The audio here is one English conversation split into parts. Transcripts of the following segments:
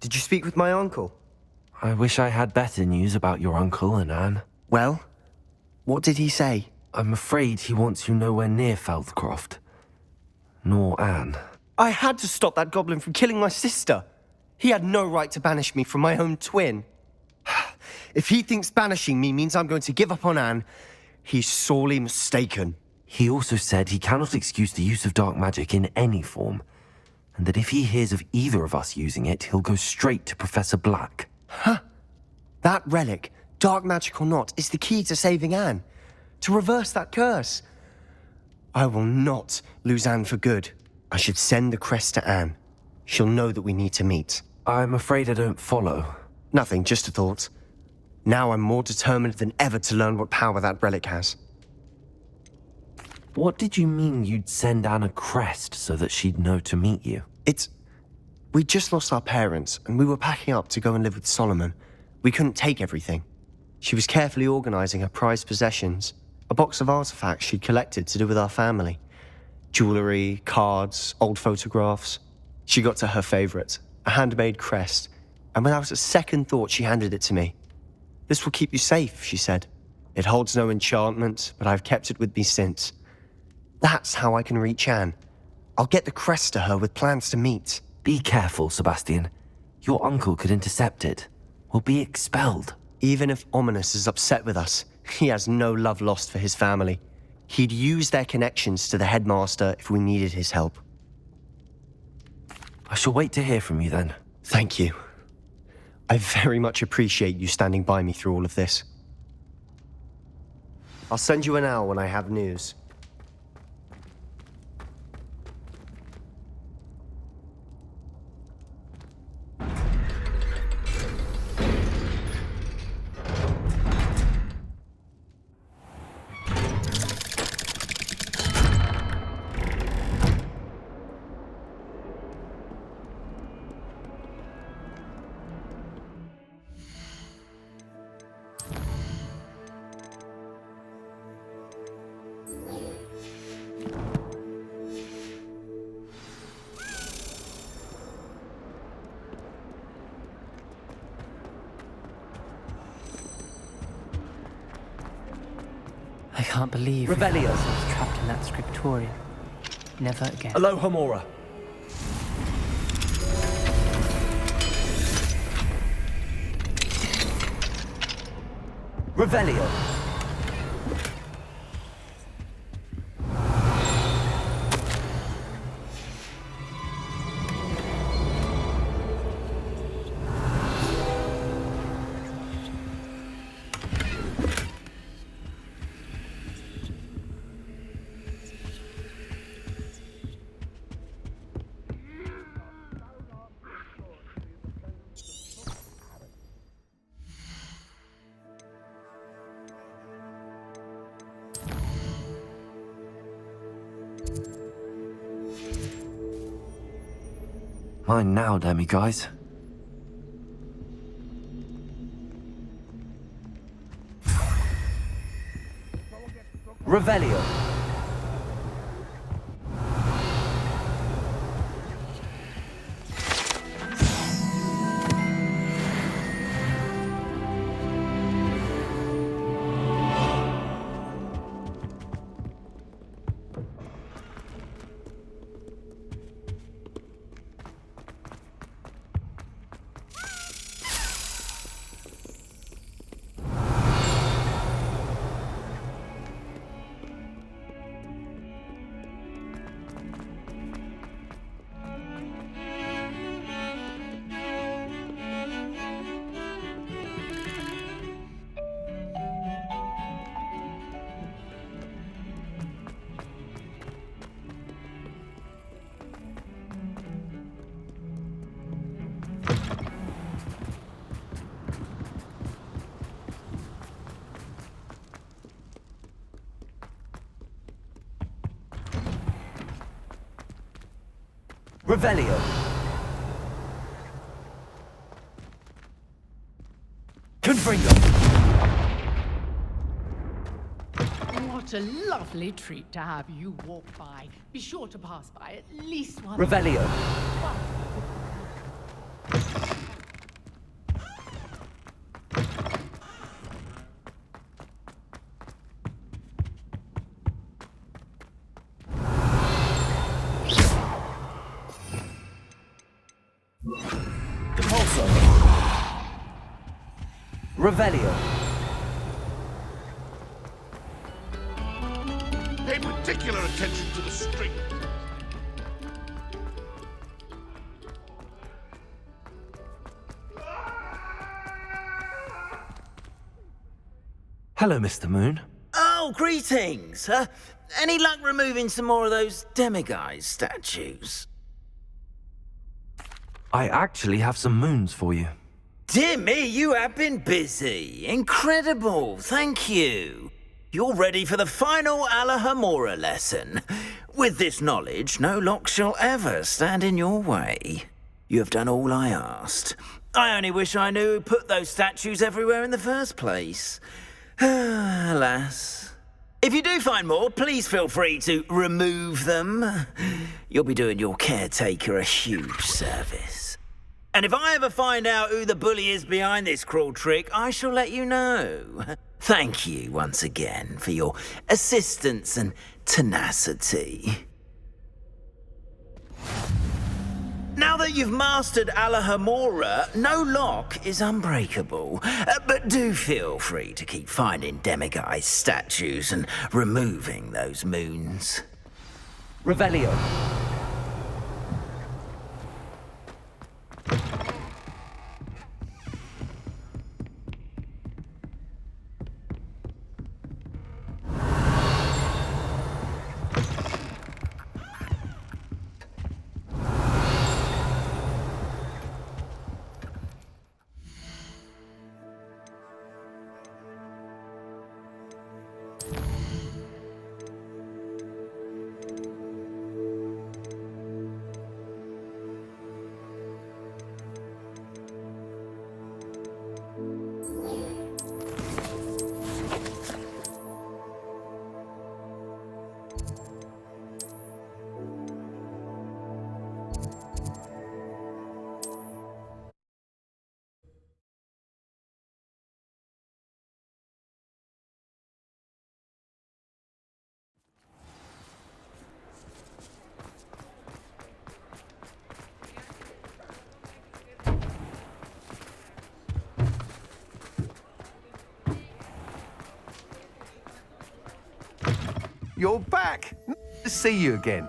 Did you speak with my uncle? I wish I had better news about your uncle and Anne. Well, what did he say? I'm afraid he wants you nowhere near Feldcroft. Nor Anne. I had to stop that goblin from killing my sister. He had no right to banish me from my own twin. If he thinks banishing me means I'm going to give up on Anne, he's sorely mistaken. He also said he cannot excuse the use of dark magic in any form, and that if he hears of either of us using it, he'll go straight to Professor Black. Huh? That relic, dark magic or not, is the key to saving Anne. To reverse that curse. I will not lose Anne for good. I should send the crest to Anne. She'll know that we need to meet. I'm afraid I don't follow. Nothing, just a thought. Now I'm more determined than ever to learn what power that relic has. What did you mean you'd send Anne a crest so that she'd know to meet you? We just lost our parents, and we were packing up to go and live with Solomon. We couldn't take everything. She was carefully organizing her prized possessions, a box of artifacts she'd collected to do with our family. Jewelry, cards, old photographs. She got to her favorite, a handmade crest, and without a second thought she handed it to me. "This will keep you safe," she said. "It holds no enchantment, but I've kept it with me since. That's how I can reach Anne. I'll get the crest to her with plans to meet." Be careful, Sebastian. Your uncle could intercept it. We'll be expelled. Even if Ominous is upset with us, he has no love lost for his family. He'd use their connections to the headmaster if we needed his help. I shall wait to hear from you then. Thank you. I very much appreciate you standing by me through all of this. I'll send you an owl when I have news. I can't believe Revelio. I was trapped in that scriptorium. Never again. Alohomora. Revelio. Mine now, demiguise. Revelio. Revelio. Confringo. What a lovely treat to have you walk by. Be sure to pass by at least once. Revelio. Revelio. Pay particular attention to the string. Hello, Mr. Moon. Oh, greetings! Any luck removing some more of those demiguise statues? I actually have some moons for you. Dear me, you have been busy. Incredible, thank you. You're ready for the final Alahamora lesson. With this knowledge, no lock shall ever stand in your way. You have done all I asked. I only wish I knew who put those statues everywhere in the first place. Alas. If you do find more, please feel free to remove them. You'll be doing your caretaker a huge service. And if I ever find out who the bully is behind this cruel trick, I shall let you know. Thank you once again for your assistance and tenacity. Now that you've mastered Alahamora, no lock is unbreakable. But do feel free to keep finding demiguise statues and removing those moons. Revelio. You're back! Nice to see you again.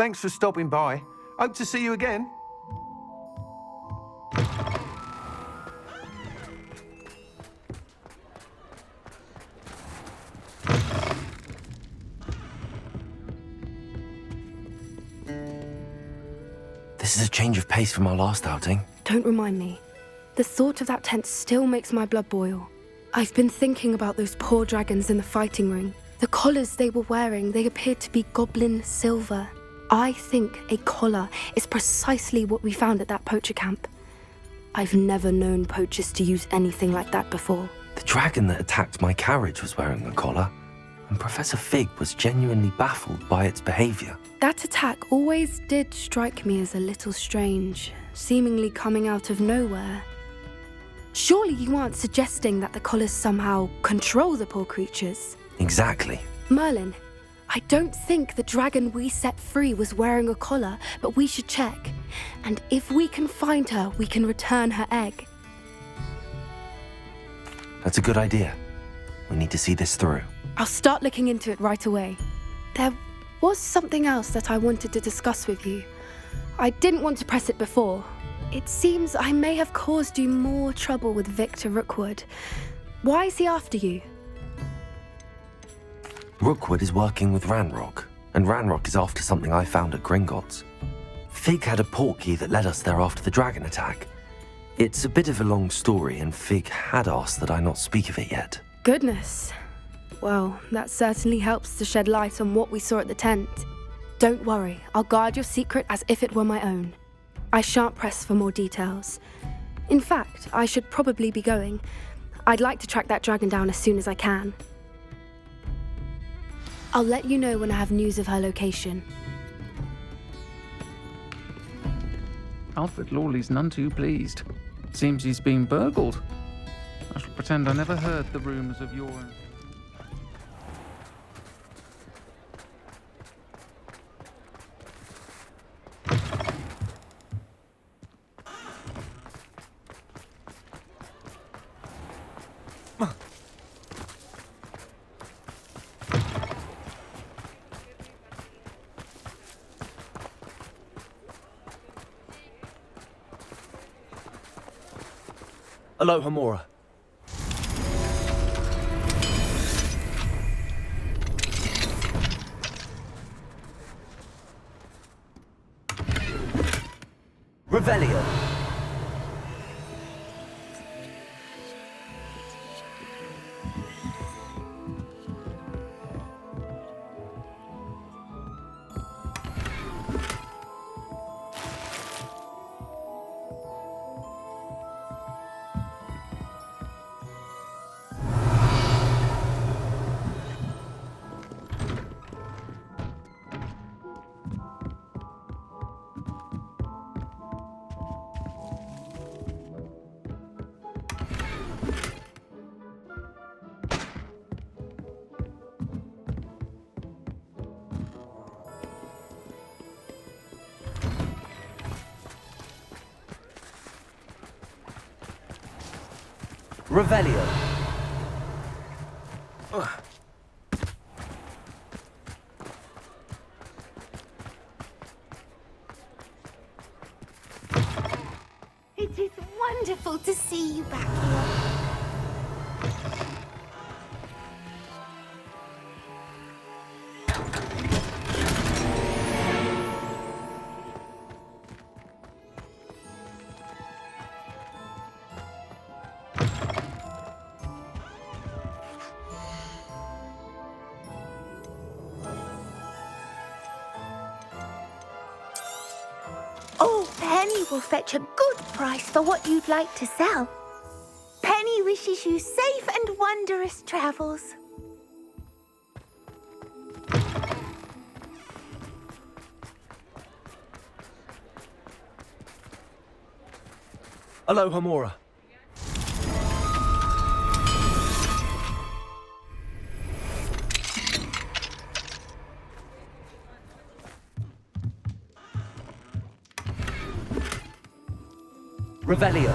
Thanks for stopping by. Hope to see you again. This is a change of pace from our last outing. Don't remind me. The thought of that tent still makes my blood boil. I've been thinking about those poor dragons in the fighting ring. The collars they were wearing, they appeared to be goblin silver. I think a collar is precisely what we found at that poacher camp. I've never known poachers to use anything like that before. The dragon that attacked my carriage was wearing a collar, and Professor Fig was genuinely baffled by its behavior. That attack always did strike me as a little strange, seemingly coming out of nowhere. Surely you aren't suggesting that the collars somehow control the poor creatures? Exactly. Merlin, I don't think the dragon we set free was wearing a collar, but we should check. And if we can find her, we can return her egg. That's a good idea. We need to see this through. I'll start looking into it right away. There was something else that I wanted to discuss with you. I didn't want to press it before. It seems I may have caused you more trouble with Victor Rookwood. Why is he after you? Rookwood is working with Ranrock, and Ranrock is after something I found at Gringotts. Fig had a portkey that led us there after the dragon attack. It's a bit of a long story, and Fig had asked that I not speak of it yet. Goodness. Well, that certainly helps to shed light on what we saw at the tent. Don't worry, I'll guard your secret as if it were my own. I shan't press for more details. In fact, I should probably be going. I'd like to track that dragon down as soon as I can. I'll let you know when I have news of her location. Alfred Lawley's none too pleased. Seems he's been burgled. I shall pretend I never heard the rumours of your... Aloha Mora. Revelio. Revelio. It is wonderful to see you back here. Oh, Penny will fetch a good price for what you'd like to sell. Penny wishes you safe and wondrous travels. Aloha Mora. Revelio.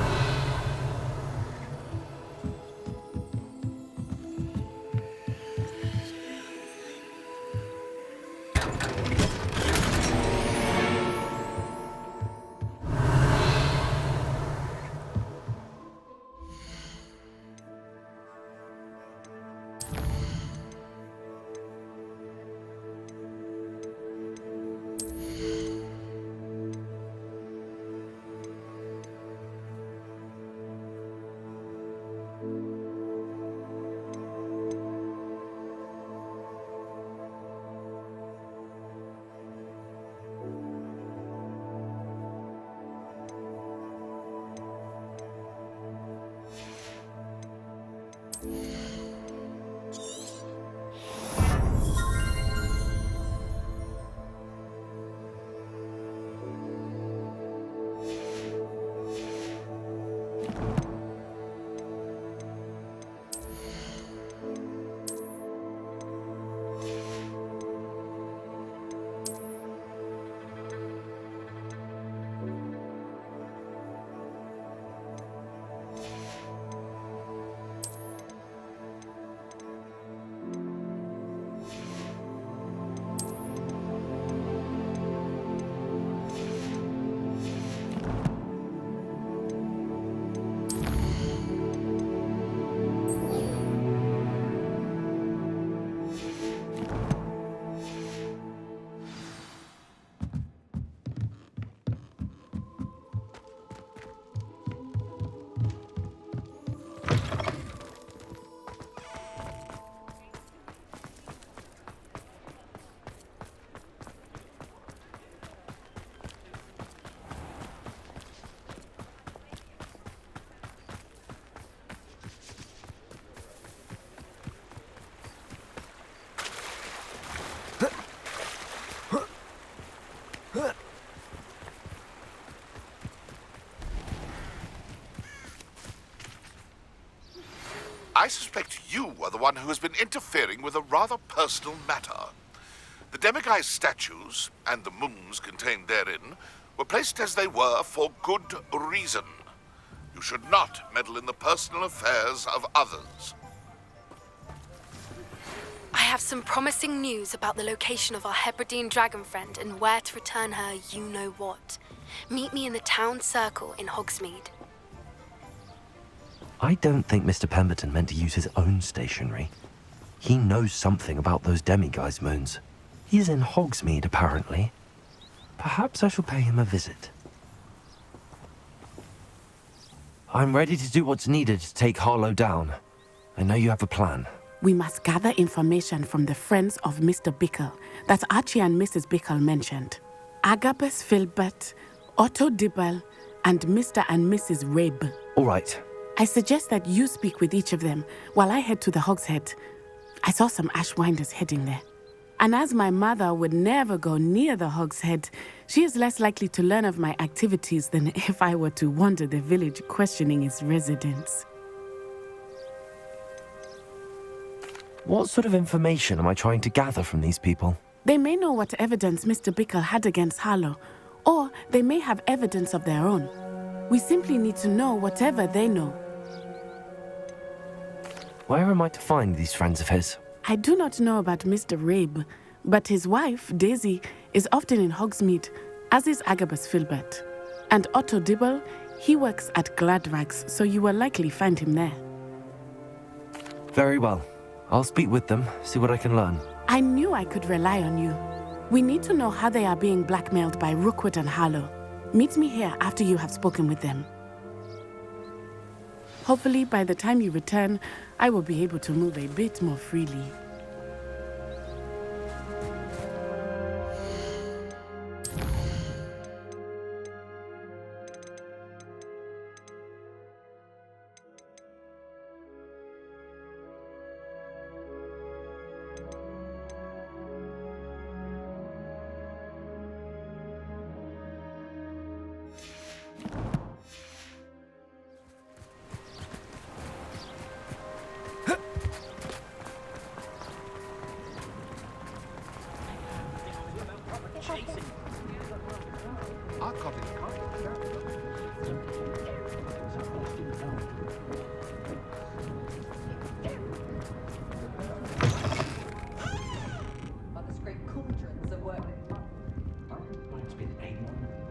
I suspect you are the one who has been interfering with a rather personal matter. The demiguise statues, and the moons contained therein, were placed as they were for good reason. You should not meddle in the personal affairs of others. I have some promising news about the location of our Hebridean dragon friend and where to return her you-know-what. Meet me in the town circle in Hogsmeade. I don't think Mr. Pemberton meant to use his own stationery. He knows something about those demiguise moons. He's in Hogsmeade, apparently. Perhaps I shall pay him a visit. I'm ready to do what's needed to take Harlow down. I know you have a plan. We must gather information from the friends of Mr. Bickle that Archie and Mrs. Bickle mentioned. Agabus Filbert, Otto Dibble, and Mr. and Mrs. Rabe. All right. I suggest that you speak with each of them while I head to the Hogshead. I saw some Ashwinders heading there. And as my mother would never go near the Hogshead, she is less likely to learn of my activities than if I were to wander the village questioning its residents. What sort of information am I trying to gather from these people? They may know what evidence Mr. Bickle had against Harlow, or they may have evidence of their own. We simply need to know whatever they know. Where am I to find these friends of his? I do not know about Mr. Rabe, but his wife, Daisy, is often in Hogsmeade, as is Agabus Filbert. And Otto Dibble, he works at Gladrags, so you will likely find him there. Very well. I'll speak with them, see what I can learn. I knew I could rely on you. We need to know how they are being blackmailed by Rookwood and Harlow. Meet me here after you have spoken with them. Hopefully, by the time you return, I will be able to move a bit more freely.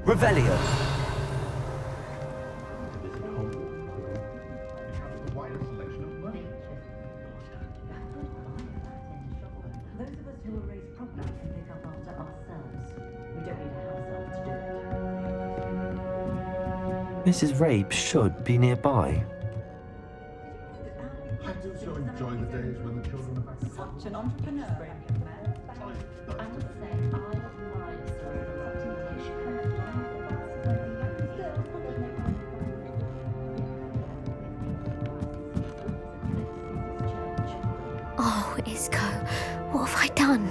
Revelio. Mrs. Rabe should be nearby. I do so enjoy the days when the children are back. Such an entrepreneur. I would say I admire Oh, Isco, what have I done?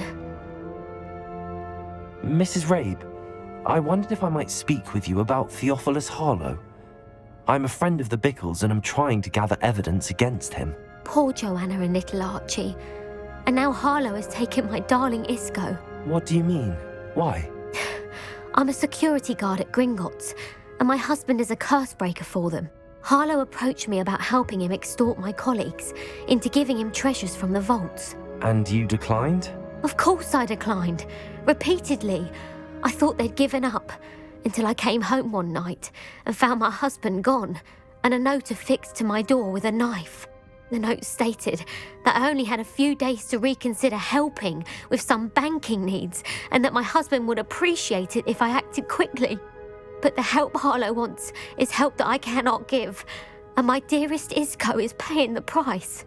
Mrs. Rabe, I wondered if I might speak with you about Theophilus Harlow. I'm a friend of the Bickles and I'm trying to gather evidence against him. Poor Joanna and little Archie. And now Harlow has taken my darling Isco. What do you mean? Why? I'm a security guard at Gringotts, and my husband is a curse breaker for them. Harlow approached me about helping him extort my colleagues into giving him treasures from the vaults. And you declined? Of course I declined. Repeatedly. I thought they'd given up, until I came home one night and found my husband gone, and a note affixed to my door with a knife. The note stated that I only had a few days to reconsider helping with some banking needs, and that my husband would appreciate it if I acted quickly. But the help Harlow wants is help that I cannot give, and my dearest Isco is paying the price.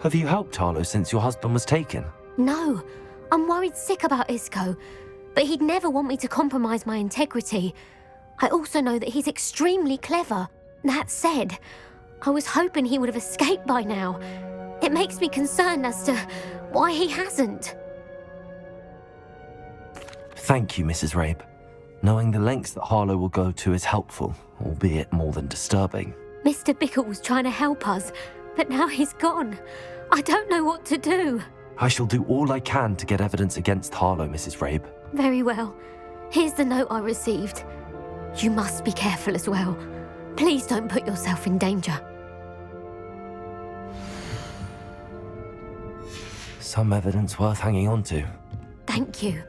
Have you helped Harlow since your husband was taken? No, I'm worried sick about Isco, but he'd never want me to compromise my integrity. I also know that he's extremely clever. That said, I was hoping he would have escaped by now. It makes me concerned as to why he hasn't. Thank you, Mrs. Rabe. Knowing the lengths that Harlow will go to is helpful, albeit more than disturbing. Mr. Bickle was trying to help us, but now he's gone. I don't know what to do. I shall do all I can to get evidence against Harlow, Mrs. Rabe. Very well. Here's the note I received. You must be careful as well. Please don't put yourself in danger. Some evidence worth hanging on to. Thank you.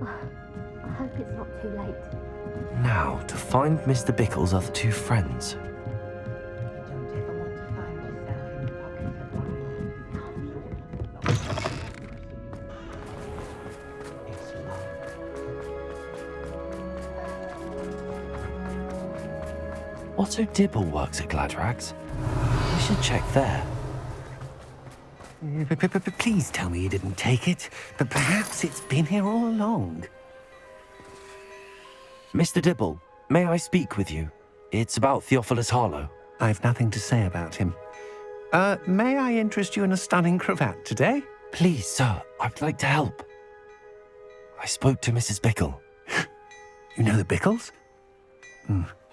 I hope it's not too late. Now, to find Mr. Bickle's other two friends. Otto Dibble works at Gladrags. We should check there. Please tell me you didn't take it. But perhaps it's been here all along. Mr. Dibble, may I speak with you? It's about Theophilus Harlow. I've nothing to say about him. May I interest you in a stunning cravat today? Please, sir, I'd like to help. I spoke to Mrs. Bickle. You know the Bickles?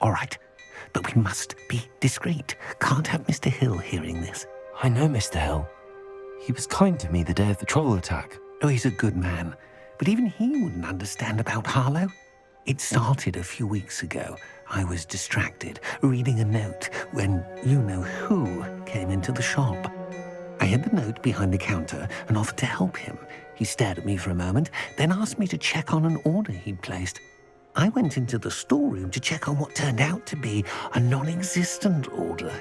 All right. But we must be discreet. Can't have Mr. Hill hearing this. I know Mr. Hill. He was kind to me the day of the troll attack. Oh, he's a good man. But even he wouldn't understand about Harlow. It started a few weeks ago. I was distracted, reading a note, when you-know-who came into the shop. I hid the note behind the counter and offered to help him. He stared at me for a moment, then asked me to check on an order he'd placed. I went into the storeroom to check on what turned out to be a non-existent order.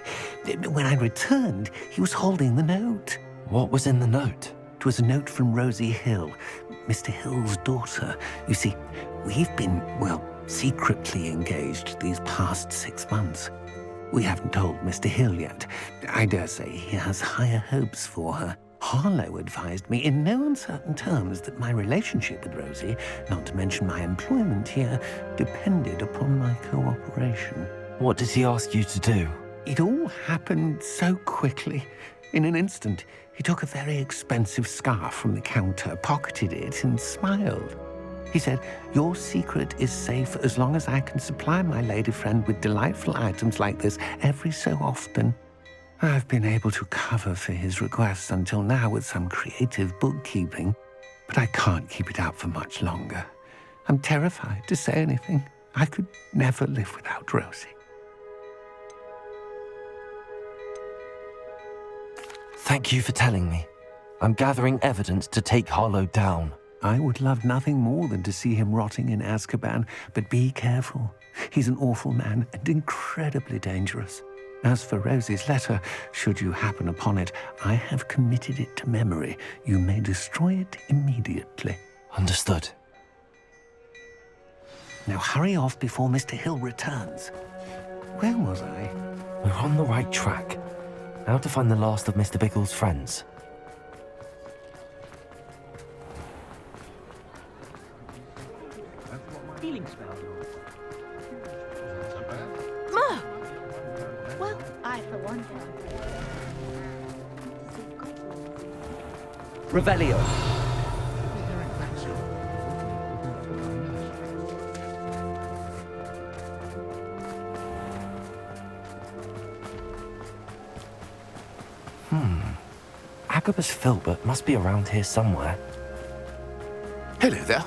When I returned, he was holding the note. What was in the note? It was a note from Rosie Hill, Mr. Hill's daughter. You see, we've been, secretly engaged these past 6 months. We haven't told Mr. Hill yet. I dare say he has higher hopes for her. Harlow advised me in no uncertain terms that my relationship with Rosie, not to mention my employment here, depended upon my cooperation. What did he ask you to do? It all happened so quickly. In an instant, he took a very expensive scarf from the counter, pocketed it, and smiled. He said, "Your secret is safe as long as I can supply my lady friend with delightful items like this every so often." I've been able to cover for his requests until now with some creative bookkeeping, but I can't keep it up for much longer. I'm terrified to say anything. I could never live without Rosie. Thank you for telling me. I'm gathering evidence to take Harlow down. I would love nothing more than to see him rotting in Azkaban, but be careful. He's an awful man and incredibly dangerous. As for Rosie's letter, should you happen upon it, I have committed it to memory. You may destroy it immediately. Understood. Now hurry off before Mr. Hill returns. Where was I? We're on the right track. Now to find the last of Mr. Bickle's friends. Healing spell. Ma! Well, I for one have. Revelio. Agabus Filbert must be around here somewhere. Hello there.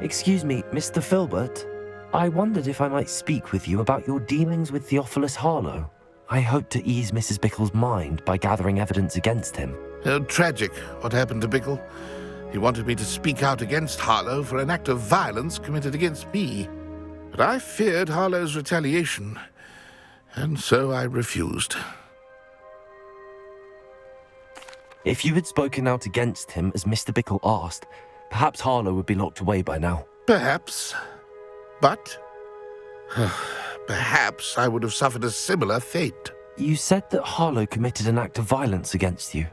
Excuse me, Mr. Filbert. I wondered if I might speak with you about your dealings with Theophilus Harlow. I hope to ease Mrs. Bickle's mind by gathering evidence against him. Tragic, what happened to Bickle. He wanted me to speak out against Harlow for an act of violence committed against me. But I feared Harlow's retaliation, and so I refused. If you had spoken out against him as Mr. Bickle asked, perhaps Harlow would be locked away by now. Perhaps. But perhaps I would have suffered a similar fate. You said that Harlow committed an act of violence against you.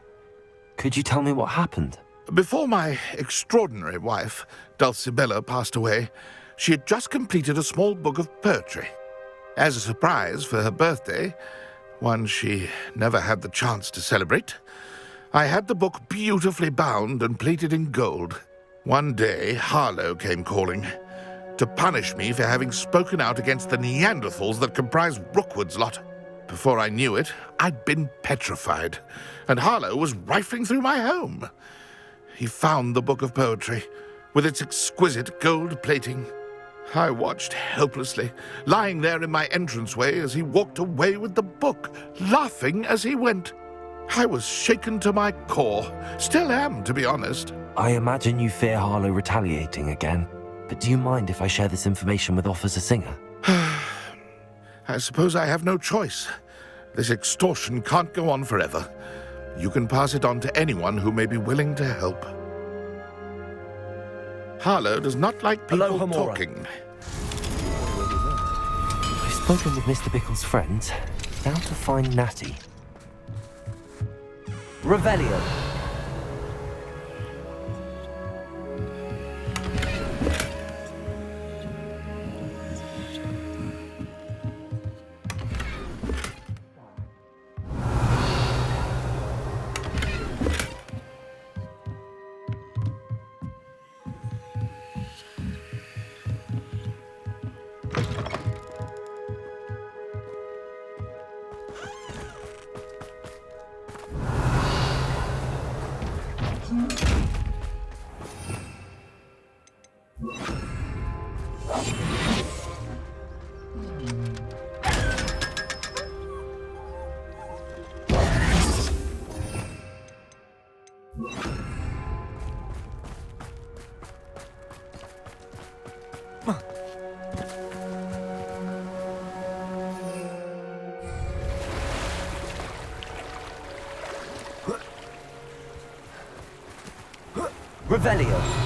Could you tell me what happened? Before my extraordinary wife, Dulcibella, passed away, she had just completed a small book of poetry. As a surprise for her birthday, one she never had the chance to celebrate, I had the book beautifully bound and plated in gold. One day, Harlow came calling to punish me for having spoken out against the Neanderthals that comprise Rookwood's lot. Before I knew it, I'd been petrified, and Harlow was rifling through my home. He found the book of poetry, with its exquisite gold plating. I watched helplessly, lying there in my entranceway as he walked away with the book, laughing as he went. I was shaken to my core. Still am, to be honest. I imagine you fear Harlow retaliating again, but do you mind if I share this information with Officer Singer? I suppose I have no choice. This extortion can't go on forever. You can pass it on to anyone who may be willing to help. Harlow does not like people talking. I've spoken with Mr. Bickle's friends. Down to find Natty. Revelio. Revelio.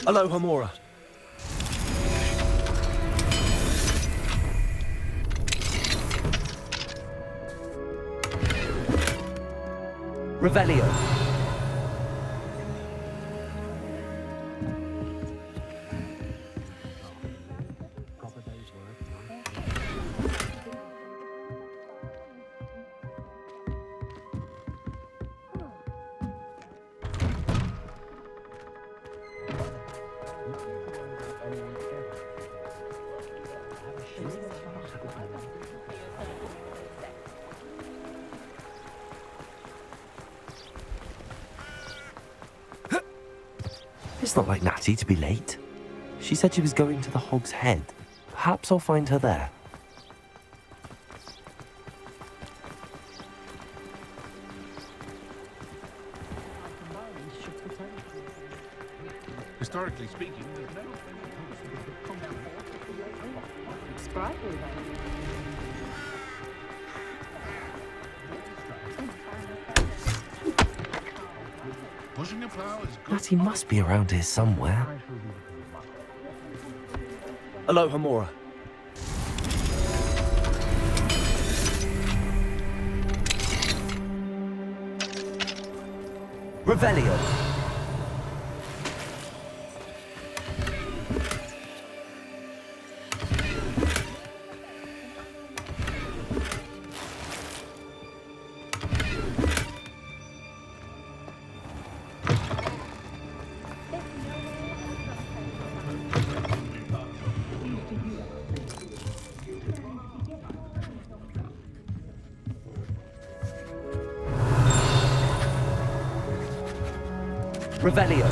Aloha Mora. Revelio. It's not like Natty to be late. She said she was going to the Hog's Head. Perhaps I'll find her there. Historically speaking, there's never Pushing a flower is good. Natty must be around here somewhere. Aloha Mora. Revelio. Revelio.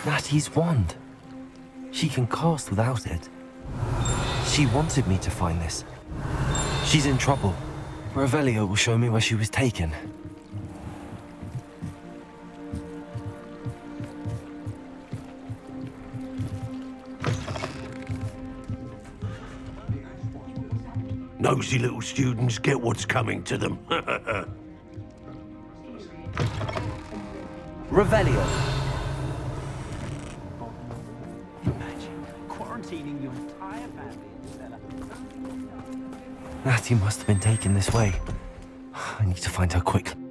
Natty's wand. She can cast without it. She wanted me to find this. She's in trouble. Revelio will show me where she was taken. Nosy little students get what's coming to them. Revelio. Imagine quarantining your entire family in the cellar. Natty must have been taken this way. I need to find her quickly.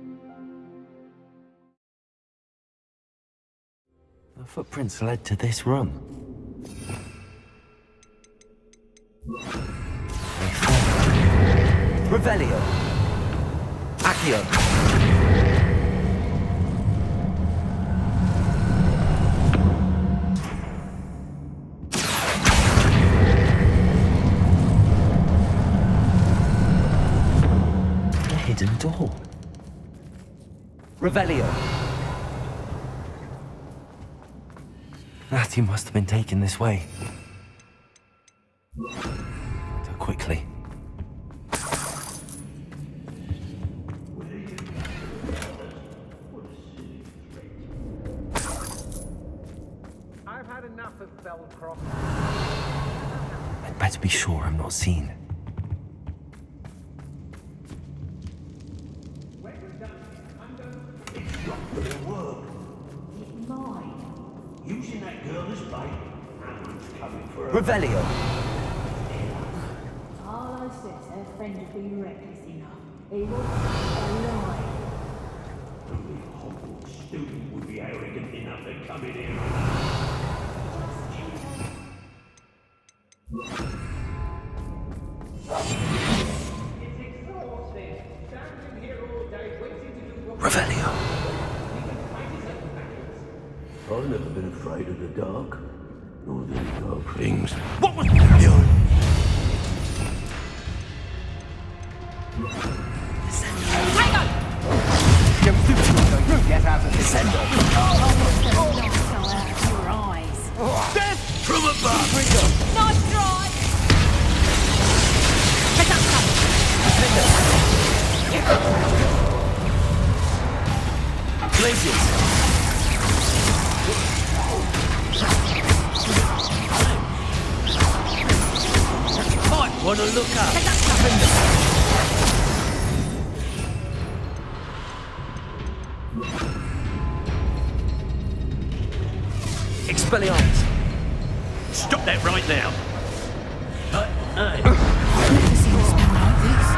The footprints led to this room. Revelio. Accio. A hidden door. Revelio. Natty must have been taken this way. Find her quickly. I've had enough of Belcroft. I'd better be sure I'm not seen. Using that girl as bait. Someone's coming for her. Revelio. Arlo says her friend had been reckless enough. He wasn't alive. Only a Hogwarts student would be arrogant enough to come in here. Revelio. I've never been afraid of the dark, nor the dark things. What was Yo. Get out of this. Your eyes. Death From above! Nice try. Glaciers. Might wanna look up. Expelliarmus. Stop that right now! I've never seen a spell like this.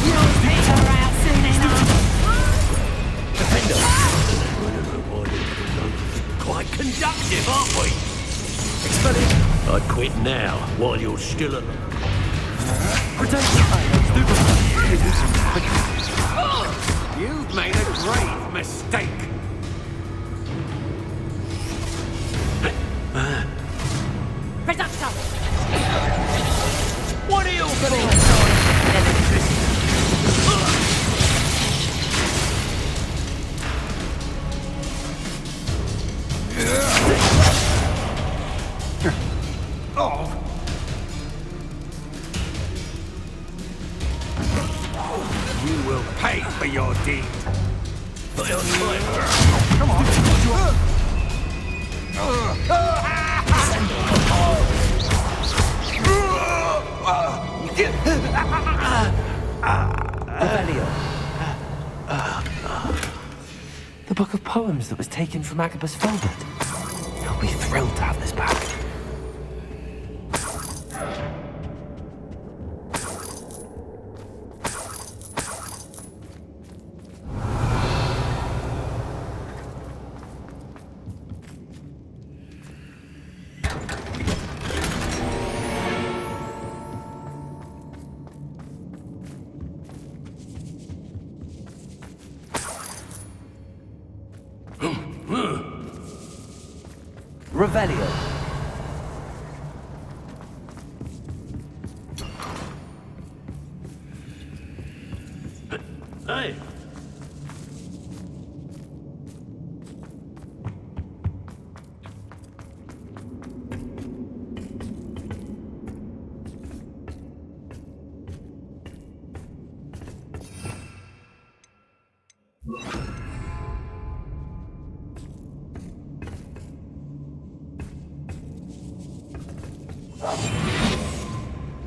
You'll pick her out soon enough. Defender. Quite conductive, aren't we? Expelliarmus. I'd quit now, while you're still alive. You've made a grave mistake. Reducto. What are you Expelliarmus. You will pay for your deed. Come on. Revelio. The book of poems that was taken from Agabus Filbert. I'll be thrilled to have this back. Revelio. Hey!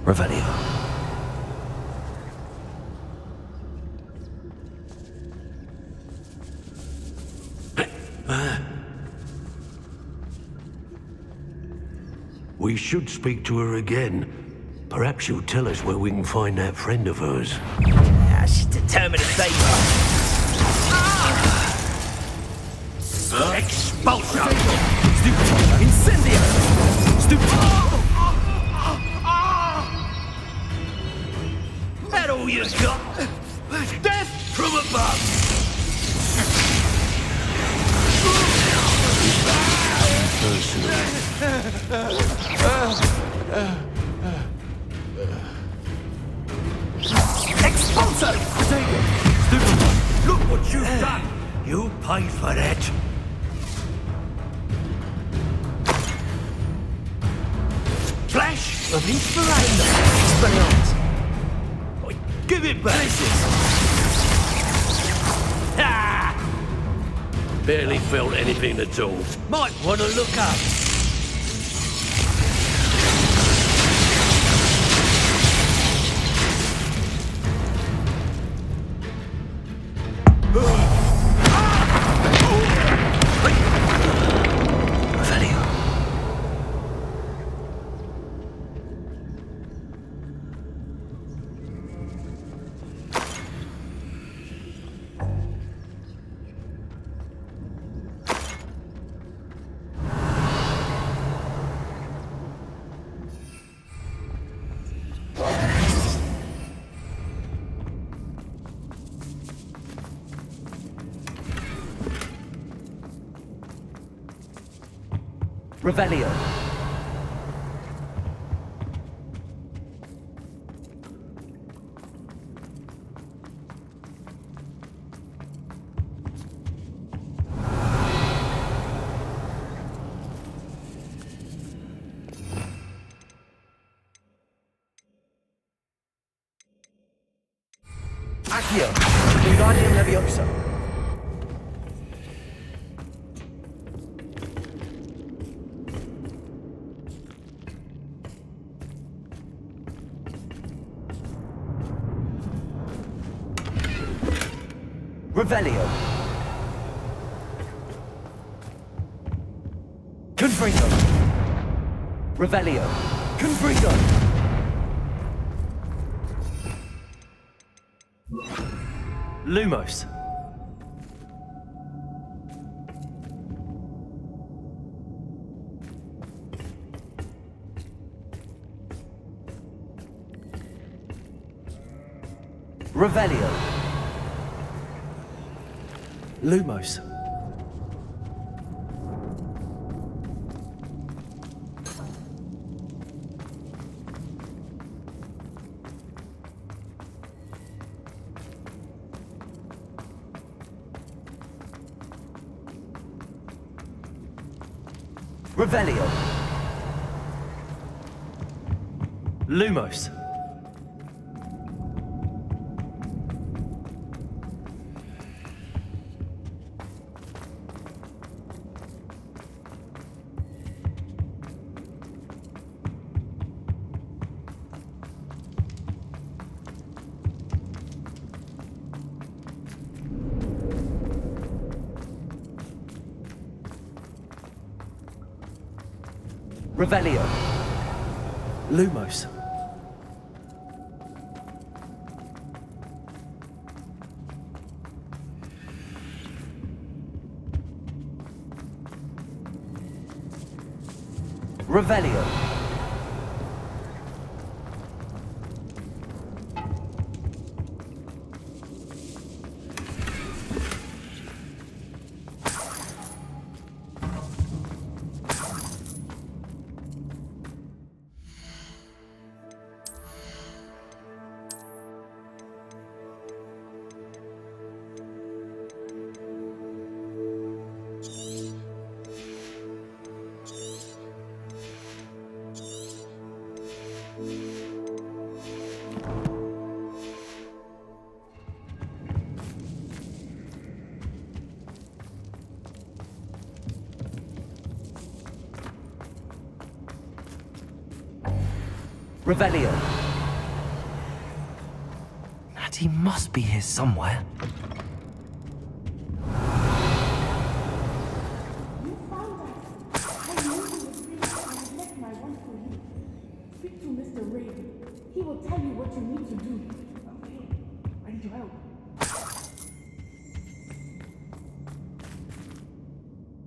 Revelio. We should speak to her again. Perhaps she'll tell us where we can find that friend of hers. She's determined to save her. Expulsion! Stupid! Incendio! Stupid! That all you got? Death from above! Expulso! Stupid! Look what you've done! You paid for that! Flash of inspiration! Expelliarmus! Give it back! Ah! Barely felt anything at all. Might want to look up. Revelio. Accio. Wingardium Leviosa. Revelio. Confringo. Revelio. Confringo. Lumos. Revelio. Lumos. Revelio. Lumos. Revelio. Lumos. Revelio. Revelio. Natty must be here somewhere. Speak to Mr. Ray. He will tell you what you need to do. Okay, I need your help.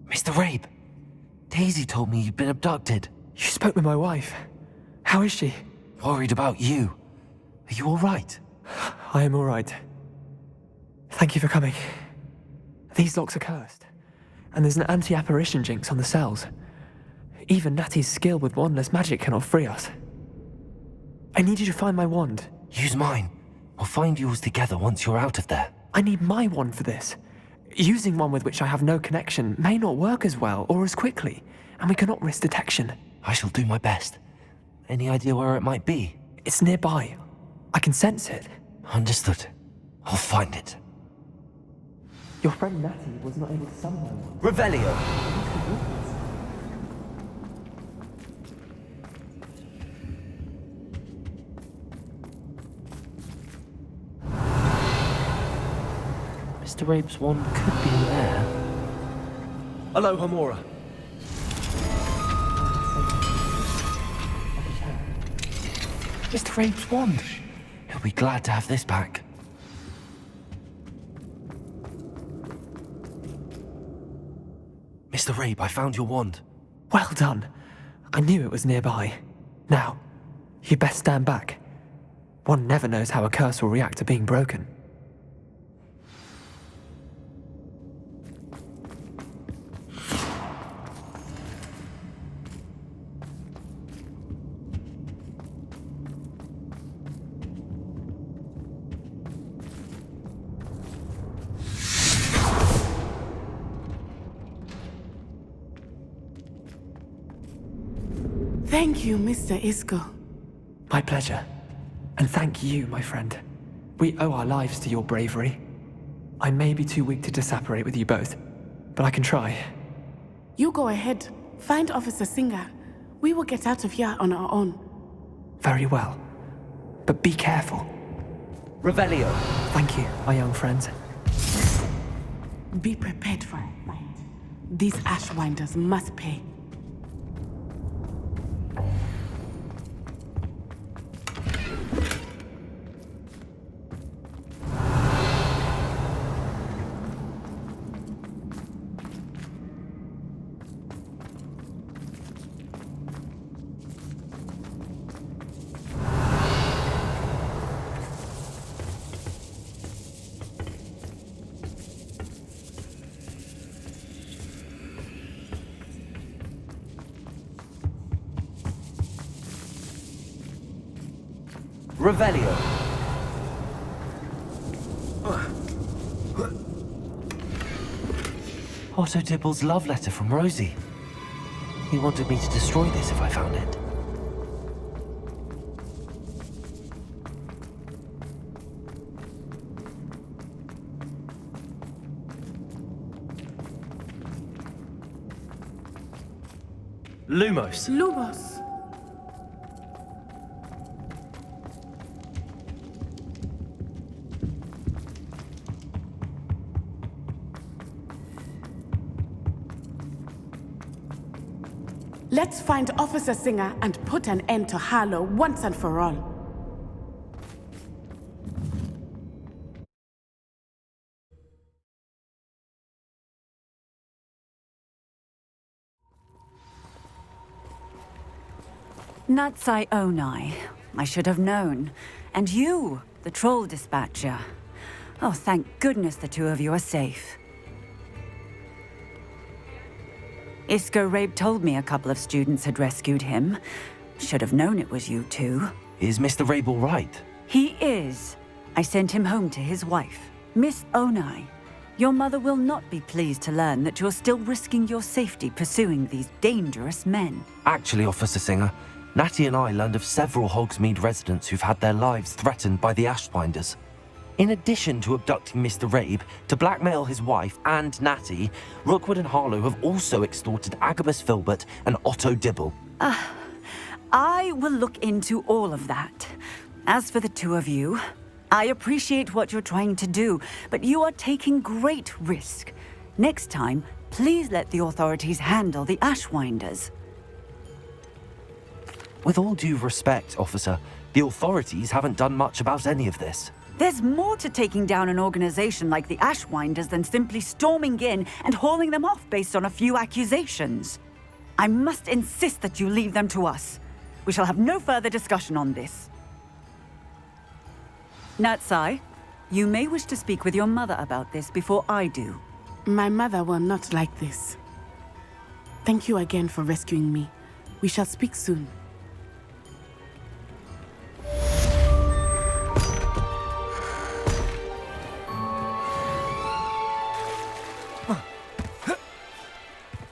Mr. Rabe, Daisy told me you'd been abducted. You spoke with my wife. How is she? Worried about you. Are you all right? I am all right. Thank you for coming. These locks are cursed, and there's an anti-apparition jinx on the cells. Even Natty's skill with wandless magic cannot free us. I need you to find my wand. Use mine. We'll find yours together once you're out of there. I need my wand for this. Using one with which I have no connection may not work as well or as quickly, and we cannot risk detection. I shall do my best. Any idea where it might be? It's nearby. I can sense it. Understood. I'll find it. Your friend Natty was not able to summon my wand. Revelio. Mr. Rabe's wand could be in there. Hello, Hamora. Mr. Rabe's wand. He'll be glad to have this back. Mr. Rabe, I found your wand. Well done. I knew it was nearby. Now, you best stand back. One never knows how a curse will react to being broken. Thank you, Mr. Isco. My pleasure. And thank you, my friend. We owe our lives to your bravery. I may be too weak to disapparate with you both, but I can try. You go ahead. Find Officer Singer. We will get out of here on our own. Very well. But be careful. Revelio. Thank you, my young friends. Be prepared for it, mind. These Ashwinders must pay. Revelio. Otto Dibble's love letter from Rosie. He wanted me to destroy this if I found it. Lumos. Lumos. Let's find Officer Singer and put an end to Harlow once and for all. Natsai Onai. I should have known. And you, the troll dispatcher. Oh, thank goodness the two of you are safe. Isco Rabe told me a couple of students had rescued him. Should have known it was you two. Is Mr. Rabe all right? He is. I sent him home to his wife, Miss Onai. Your mother will not be pleased to learn that you're still risking your safety pursuing these dangerous men. Actually, Officer Singer, Natty and I learned of several Hogsmeade residents who've had their lives threatened by the Ashbinders. In addition to abducting Mr. Rabe to blackmail his wife and Natty, Rookwood and Harlow have also extorted Agabus Filbert and Otto Dibble. I will look into all of that. As for the two of you, I appreciate what you're trying to do, but you are taking great risk. Next time, please let the authorities handle the Ashwinders. With all due respect, officer, the authorities haven't done much about any of this. There's more to taking down an organization like the Ashwinders than simply storming in and hauling them off based on a few accusations. I must insist that you leave them to us. We shall have no further discussion on this. Natsai, you may wish to speak with your mother about this before I do. My mother will not like this. Thank you again for rescuing me. We shall speak soon.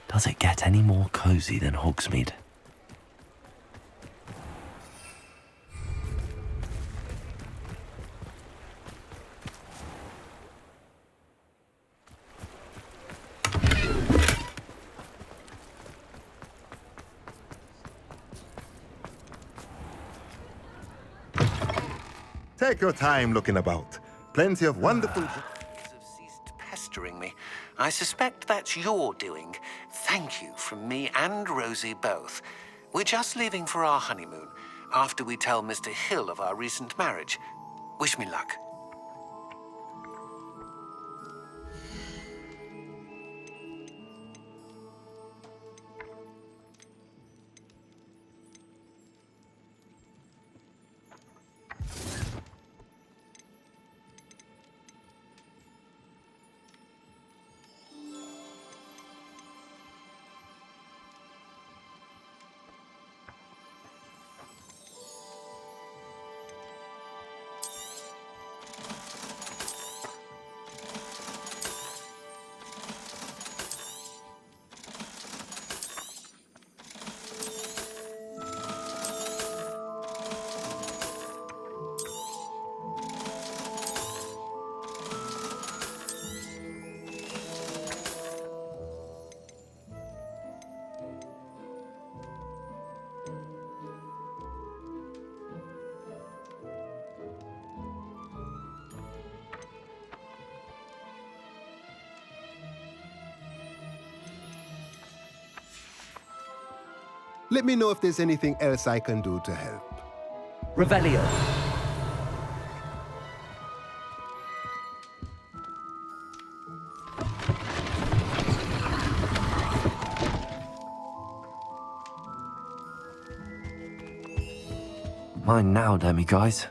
Does it get any more cozy than Hogsmeade? Take your time looking about. Plenty of wonderful... have ceased pestering me. I suspect that's your doing. Thank you from me and Rosie both. We're just leaving for our honeymoon, after we tell Mr. Hill of our recent marriage. Wish me luck. Let me know if there's anything else I can do to help. Revelio. Mine now, demi-guys.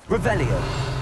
Revelio.